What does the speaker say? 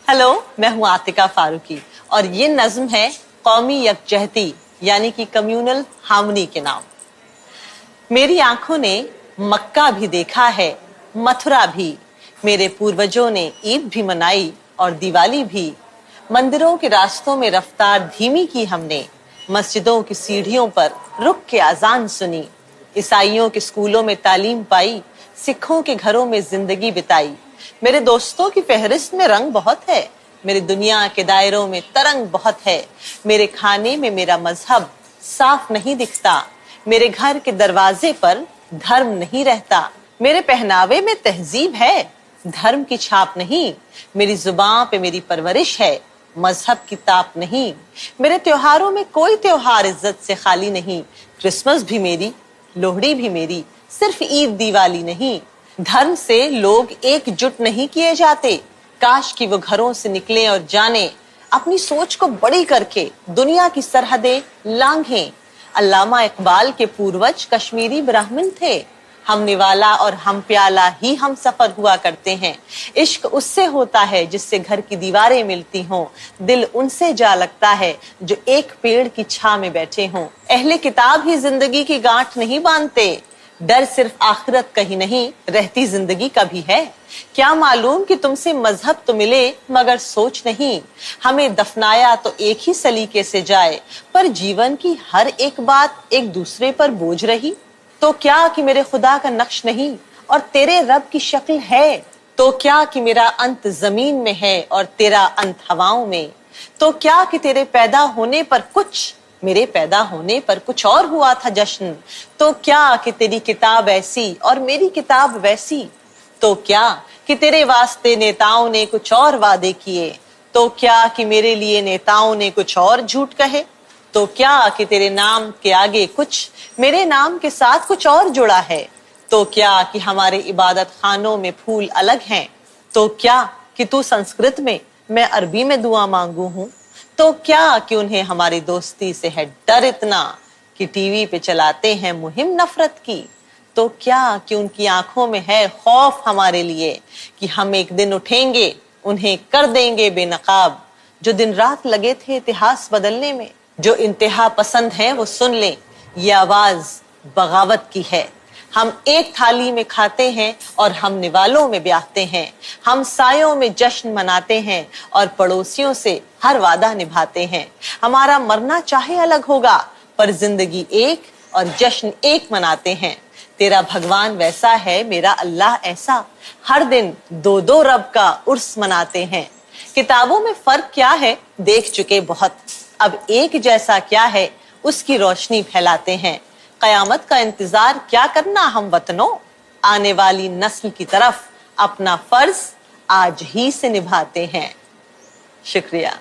Hello, मैं हूँ आतिका फारूकी और ये नज्म है कौमी यकजहती यानी कि कम्युनल हार्मनी के नाम। मेरी आंखों ने मक्का भी देखा है, मथुरा भी, मेरे पूर्वजों ने ईद भी मनाई और दिवाली भी। मंदिरों के रास्तों में रफ्तार धीमी की हमने, मस्जिदों की सीढ़ियों पर रुक के अजान सुनी। ईसाइयों के स्कूलों में तालीम पाई, सिखों के घरों में जिंदगी बिताई। मेरे दोस्तों की फहरिस्त में रंग बहुत है, मेरी दुनिया के दायरों में तरंग बहुत है। मेरे खाने में मेरा मजहब साफ नहीं दिखता, मेरे घर के दरवाजे पर धर्म नहीं रहता। मेरे पहनावे में तहजीब है, धर्म की छाप नहीं। मेरी जुबान पे मेरी परवरिश है, मजहब की ताप नहीं। मेरे त्योहारों में कोई त्योहार इज्जत से खाली नहीं। क्रिसमस भी मेरी, लोहड़ी भी मेरी, सिर्फ ईद दिवाली नहीं। धर्म से लोग एकजुट नहीं किए जाते, काश कि वो घरों से निकले और जाने, अपनी सोच को बड़ी करके दुनिया की सरहदें लांघें। अल्लामा इकबाल के पूर्वज कश्मीरी ब्राह्मण थे, हम निवाला और हम प्याला ही हम सफर हुआ करते हैं। इश्क उससे होता है जिससे घर की दीवारें मिलती हों, दिल उनसे जा लगता है जो एक पेड़ की छां में बैठे हों। अहले किताब ही जिंदगी की गांठ नहीं बांधते, डर सिर्फ आखिरत का ही नहीं, रहती जिंदगी का भी है। क्या मालूम कि तुमसे मजहब तो मिले मगर सोच नहीं, हमें दफनाया तो एक ही सलीके से जाए, पर जीवन की हर एक बात एक दूसरे पर बोझ रही। तो क्या कि मेरे खुदा का नक्श नहीं और तेरे रब की शक्ल है, तो क्या कि मेरा अंत जमीन में है और तेरा अंत हवाओं में, तो क्या कि तेरे पैदा होने पर कुछ, मेरे पैदा होने पर कुछ और हुआ था जश्न, तो क्या कि तेरी किताब ऐसी और मेरी किताब वैसी, तो क्या कि तेरे वास्ते नेताओं ने कुछ और वादे किए, तो क्या कि मेरे लिए नेताओं ने कुछ और झूठ कहे, तो क्या कि तेरे नाम के आगे कुछ, मेरे नाम के साथ कुछ और जुड़ा है, तो क्या कि हमारे इबादत खानों में फूल अलग हैं, तो क्या कि तू संस्कृत में मैं अरबी में दुआ मांगू हूँ, तो क्या कि उन्हें हमारी दोस्ती से है डर इतना कि टीवी पे चलाते हैं मुहिम नफरत की, तो क्या कि उनकी आंखों में है खौफ हमारे लिए कि हम एक दिन उठेंगे उन्हें कर देंगे बेनकाब। जो दिन रात लगे थे इतिहास बदलने में, जो इंतहा पसंद है वो सुन लें, ये आवाज बगावत की है। हम एक थाली में खाते हैं और हम निवालों में ब्याहते हैं, हम सायों में जश्न मनाते हैं और पड़ोसियों से हर वादा निभाते हैं। हमारा मरना चाहे अलग होगा पर जिंदगी एक और जश्न एक मनाते हैं। तेरा भगवान वैसा है, मेरा अल्लाह ऐसा, हर दिन दो दो रब का उर्स मनाते हैं। किताबों में फर्क क्या है देख चुके बहुत, अब एक जैसा क्या है उसकी रोशनी फैलाते हैं। कयामत का इंतजार क्या करना हम वतनों, आने वाली नस्ल की तरफ अपना फर्ज आज ही से निभाते हैं। शुक्रिया।